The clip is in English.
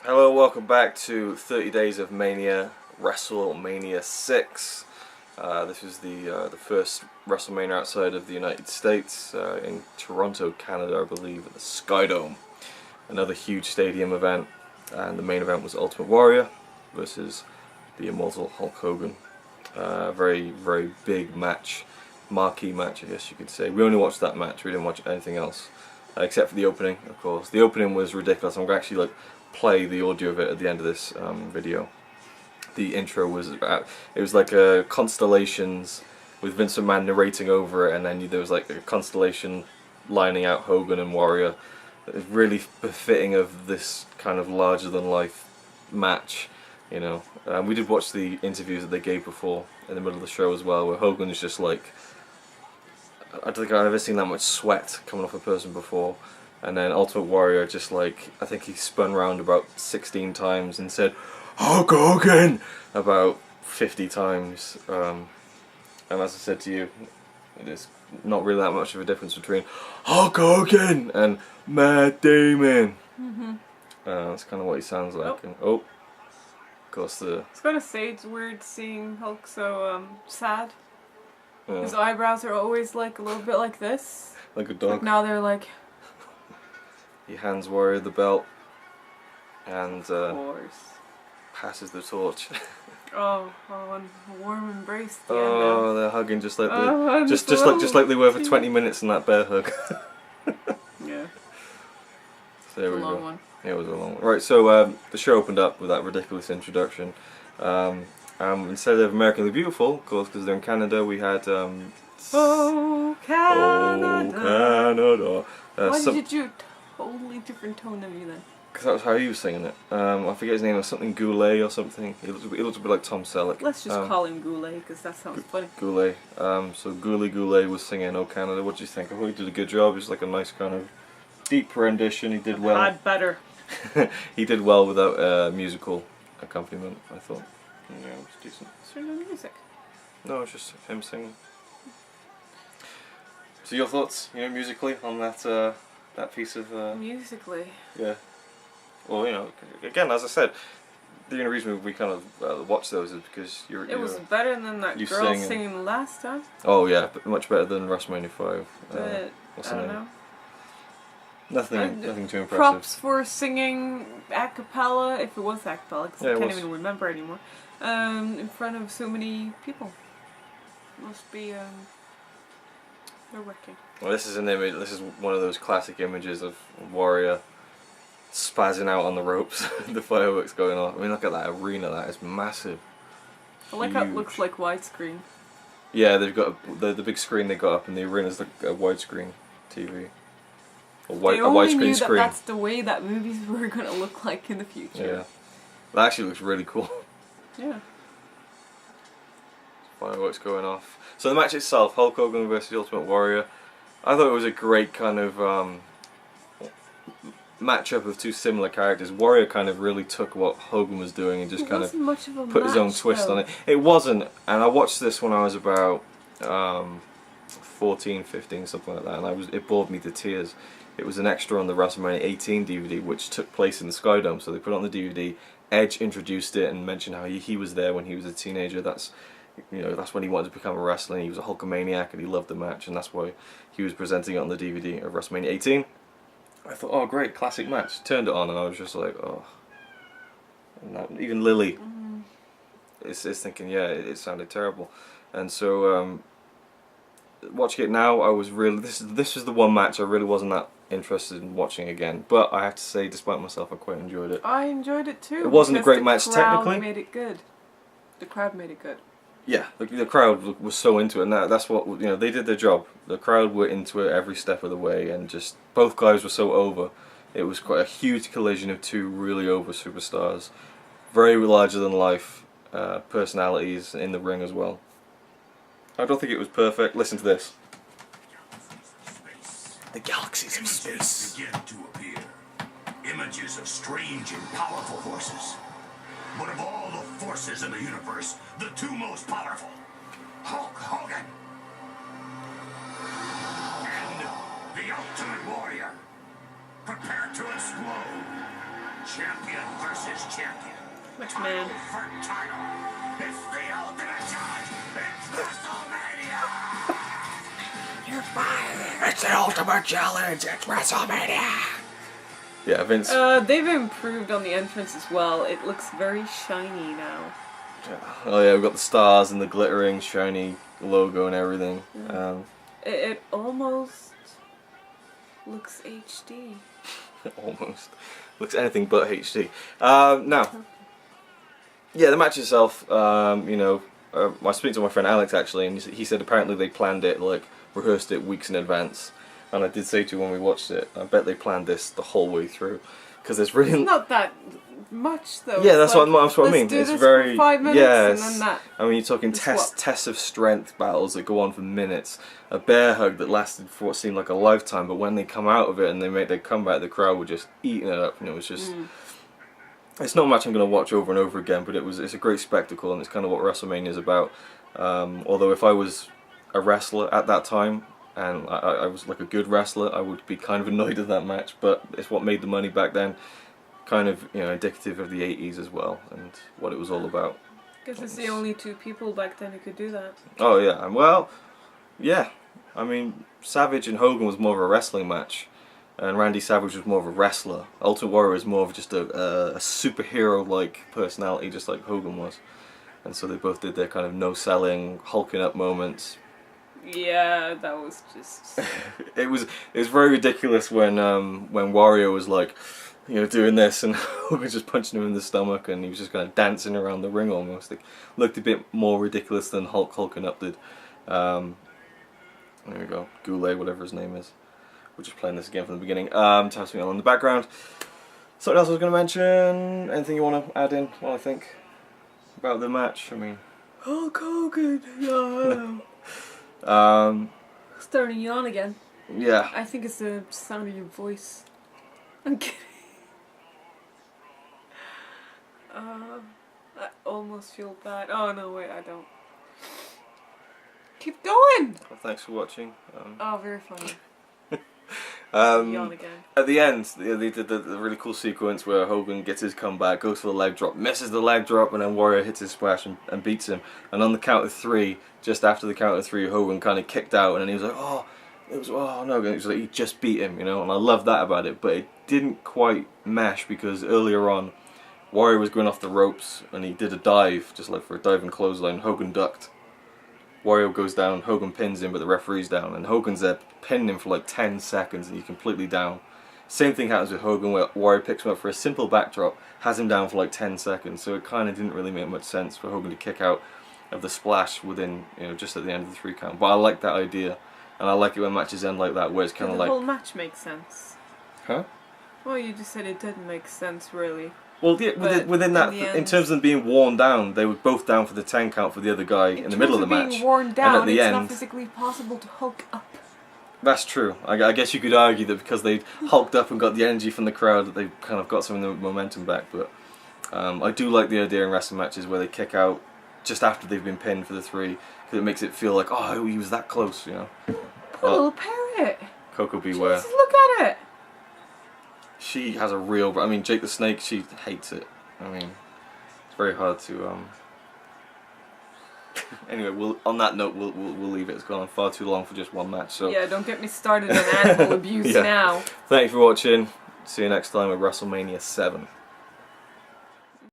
Hello, welcome back to 30 Days of Mania, WrestleMania VI. This is the first WrestleMania outside of the United States, in Toronto, Canada, I believe, at the Skydome. Another huge stadium event, and the main event was Ultimate Warrior versus the immortal Hulk Hogan. Very, very big match, marquee match, I guess you could say. We only watched that match, we didn't watch anything else, except for the opening, of course. The opening was ridiculous. I'm going to actually play the audio of it at the end of this video. The intro was about, it was like constellations with Vince McMahon narrating over it, and then there was like a constellation lining out Hogan and Warrior. It was really befitting of this kind of larger than life match, you know. We did watch the interviews that they gave before in the middle of the show as well, where Hogan is just like, I don't think I've ever seen that much sweat coming off a person before. And then Ultimate Warrior just like, I think he spun around about 16 times and said, Hulk Hogan! About 50 times. And as I said to you, there's not really that much of a difference between Hulk Hogan and Matt Damon. That's kind of what he sounds like. And, of course I was gonna say it's weird seeing Hulk so sad. His eyebrows are always like a little bit like this. Like a dog. But now they're like... He hands Warrior the belt and of course. passes the torch. and a warm embrace. They're hugging just like just like they were for 20 minutes in that bear hug. Yeah. So there we long go. one. Yeah, it was a long one. Right, so the show opened up with that ridiculous introduction. Instead of American the Beautiful, of course, because they're in Canada, we had Oh Canada. Oh Canada. Why did you totally different tone than me then? Because that was how he was singing it. I forget his name, it was something Goulet or something. He looked a bit like Tom Selleck. Let's just call him Goulet, because that sounds funny. Goulet. So Goulet was singing Oh Canada. What do you think? I thought he did a good job. It was like a nice kind of deep rendition. He did well. Had better. He did well without musical accompaniment, I thought. Yeah, it was decent. Is there no music? No, it's just him singing. So your thoughts, musically on that piece of... Musically? Yeah. Well, again, as I said, the only reason we kind of watch those is because It was better than that girl singing last time. Oh yeah, but much better than WrestleMania VI. But, what's I the don't name? know. Nothing too impressive. Props for singing a cappella, if it was a cappella, because I can't even remember anymore, in front of so many people. Must be, they're working. Well, this is an image. This is one of those classic images of Warrior spazzing out on the ropes, the fireworks going off. I mean, look at that arena. That is massive. I like how it looks like widescreen. Yeah, they've got the big screen they got up in the arena is like a widescreen TV. A widescreen screen. That's the way that movies were going to look like in the future. Yeah, that actually looks really cool. Yeah. Fireworks going off. So the match itself, Hulk Hogan versus Ultimate Warrior. I thought it was a great kind of matchup of two similar characters. Warrior kind of really took what Hogan was doing and just kind of put his own twist on it. It wasn't, and I watched this when I was about 14, 15, something like that, and it bored me to tears. It was an extra on the WrestleMania 18 DVD, which took place in the Skydome, so they put it on the DVD. Edge introduced it and mentioned how he was there when he was a teenager. That's when he wanted to become a wrestler. He was a Hulkamaniac and he loved the match, and that's why he was presenting it on the DVD of WrestleMania 18. I thought, oh great, classic match. Turned it on and I was just like, oh. And even Lily is thinking, yeah, it sounded terrible. And so watching it now, I was really, this is the one match I really wasn't that interested in watching again. But I have to say, despite myself, I quite enjoyed it. I enjoyed it too. It wasn't a great match technically. The crowd made it good. The crowd made it good. Yeah, the crowd was so into it, and that's what, they did their job. The crowd were into it every step of the way, and just both guys were so over. It was quite a huge collision of two really over superstars. Very larger than life personalities in the ring as well. I don't think it was perfect. Listen to this. The galaxies of space begin to appear. Images of strange and powerful forces. But of all the forces in the universe, the two most powerful, Hulk Hogan and the Ultimate Warrior, prepare to explode. Champion versus champion. McMahon. For title. It's the ultimate challenge. It's WrestleMania. You're fired. It's the ultimate challenge. It's WrestleMania. Yeah, Vince. They've improved on the entrance as well. It looks very shiny now. Oh yeah, we've got the stars and the glittering, shiny logo and everything. Yeah. It almost looks HD. Almost. Looks anything but HD. Now, yeah, the match itself, you know, I speak to my friend Alex actually, and he said apparently they planned it, like, rehearsed it weeks in advance. And I did say to you when we watched it, I bet they planned this the whole way through. Because there's really... It's not that much though. Yeah, that's what I mean. Do it's this very... for 5 minutes and then that. I mean, you're talking tests of strength battles that go on for minutes. A bear hug that lasted for what seemed like a lifetime, but when they come out of it and they make their comeback, the crowd were just eating it up, and it was just... It's not much I'm going to watch over and over again, but it's a great spectacle, and it's kind of what WrestleMania is about. Although if I was a wrestler at that time, and I was like a good wrestler, I would be kind of annoyed at that match, but it's what made the money back then. Kind of, you know, indicative of the 80s as well, and what it was all about. Because it's the only two people back then who could do that. Oh yeah, well, yeah. I mean, Savage and Hogan was more of a wrestling match, and Randy Savage was more of a wrestler. Ultimate Warrior was more of just a superhero-like personality, just like Hogan was. And so they both did their kind of no-selling, hulking up moments. Yeah, that was just... it was very ridiculous when Warrior was like, you know, doing this, and Hogan just punching him in the stomach, and he was just kind of dancing around the ring almost. It looked a bit more ridiculous than Hulk hulking up did. There we go, Goulet, whatever his name is. We're just playing this again from the beginning. To have something on in the background. Something else I was going to mention? Anything you want to add in while I think about the match? I mean... Hulk Hogan! Yeah. Starting to yawn again. Yeah. I think it's the sound of your voice. I'm kidding. I almost feel bad. Oh no, wait, I don't. Keep going! Well, thanks for watching. Oh, very funny. Yawn again. At the end, they did the really cool sequence where Hogan gets his comeback, goes for the leg drop, misses the leg drop, and then Warrior hits his splash and beats him. And on the count of 3, just after the count of 3, Hogan kind of kicked out, and then he was like, oh no, it was like he just beat him, you know. And I love that about it, but it didn't quite mesh because earlier on, Warrior was going off the ropes, and he did a dive, just like for a diving clothesline. Hogan ducked. Warrior goes down, Hogan pins him, but the referee's down, and Hogan's there pinning him for like 10 seconds, and he's completely down. Same thing happens with Hogan, where Warrior picks him up for a simple backdrop, has him down for like 10 seconds, so it kind of didn't really make much sense for Hogan to kick out of the splash within, you know, just at the end of the 3 count. But I like that idea, and I like it when matches end like that, where it's kind of like... The whole match makes sense. Huh? Well, you just said it didn't make sense, really. Well, yeah, within that, in terms of them being worn down, they were both down for the 10 count for the other guy in the middle of the match. Being worn down, and at the it's end, not physically possible to hulk up. That's true. I guess you could argue that because they hulked up and got the energy from the crowd, that they kind of got some of the momentum back. But I do like the idea in wrestling matches where they kick out just after they've been pinned for the 3, because it makes it feel like, oh, he was that close, you know. Poor little parrot. Coco Beware. Jesus, look at it. She has a real... I mean, Jake the Snake, she hates it. I mean, it's very hard to... Anyway, on that note, we'll leave it. It's gone on far too long for just one match. So yeah, don't get me started on animal abuse now. Thank you for watching. See you next time at WrestleMania 7.